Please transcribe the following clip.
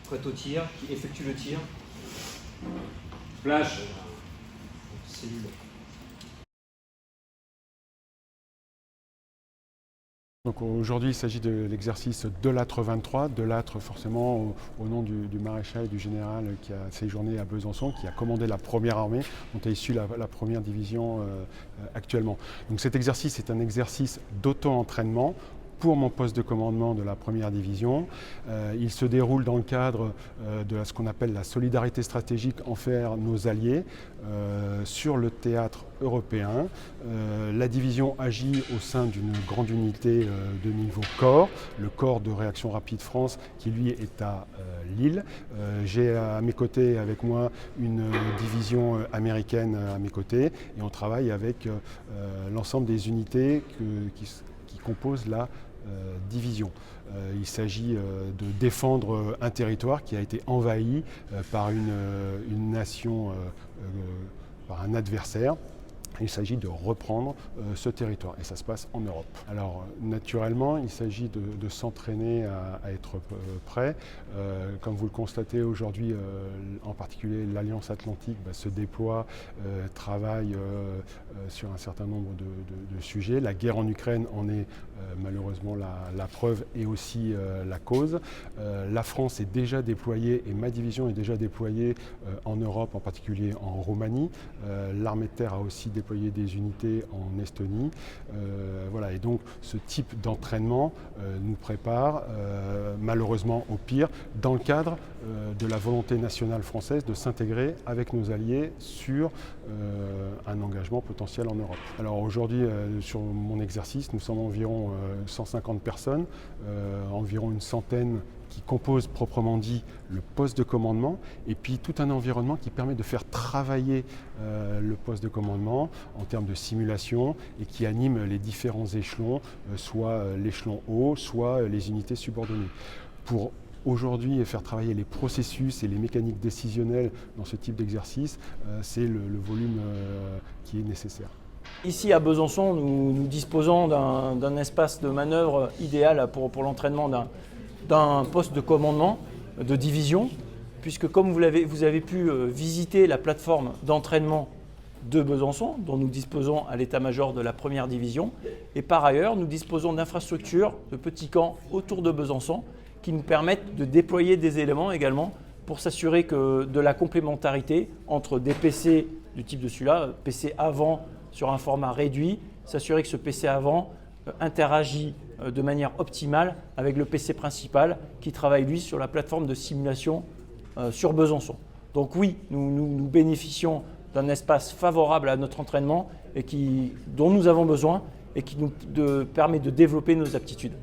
prête au tir, qui effectue le tir. Flash. Cellule. Donc aujourd'hui, il s'agit de l'exercice de l'âtre 23, de l'âtre forcément au nom du maréchal et du général qui a séjourné à Besançon, qui a commandé la première armée, dont est issue la première division actuellement. Donc cet exercice est un exercice d'auto-entraînement pour mon poste de commandement de la première division. Il se déroule dans le cadre de ce qu'on appelle la solidarité stratégique envers nos alliés sur le théâtre européen. La division agit au sein d'une grande unité de niveau corps, le corps de réaction rapide France qui lui est à Lille. J'ai à mes côtés avec moi une division américaine à mes côtés et on travaille avec l'ensemble des unités qui composent la division. Il s'agit de défendre un territoire qui a été envahi par une nation, par un adversaire. Il s'agit de reprendre ce territoire et ça se passe en Europe. Alors naturellement, il s'agit de s'entraîner à être prêt. Comme vous le constatez aujourd'hui, en particulier l'Alliance Atlantique se déploie, travaille sur un certain nombre de sujets. La guerre en Ukraine en est malheureusement la preuve et aussi la cause. La France est déjà déployée et ma division est déjà déployée en Europe, en particulier en Roumanie. L'armée de terre a aussi déployé des unités en Estonie. Voilà. Et donc ce type d'entraînement nous prépare malheureusement au pire dans le cadre de la volonté nationale française de s'intégrer avec nos alliés sur un engagement potentiel en Europe. Alors aujourd'hui sur mon exercice nous sommes environ 150 personnes, environ une centaine qui compose proprement dit le poste de commandement et puis tout un environnement qui permet de faire travailler le poste de commandement en termes de simulation et qui anime les différents échelons, soit l'échelon haut, soit les unités subordonnées. Pour aujourd'hui faire travailler les processus et les mécaniques décisionnelles dans ce type d'exercice, c'est le volume qui est nécessaire. Ici à Besançon, nous disposons d'un espace de manœuvre idéal pour l'entraînement d'un poste de commandement de division, puisque comme vous avez pu visiter la plateforme d'entraînement de Besançon, dont nous disposons à l'état-major de la première division, et par ailleurs, nous disposons d'infrastructures, de petits camps autour de Besançon, qui nous permettent de déployer des éléments également pour s'assurer que de la complémentarité entre des PC du type de celui-là, PC avant sur un format réduit, s'assurer que ce PC avant interagit de manière optimale avec le PC principal qui travaille lui sur la plateforme de simulation sur Besançon. Donc oui, nous bénéficions d'un espace favorable à notre entraînement et dont nous avons besoin et qui nous permet de développer nos aptitudes.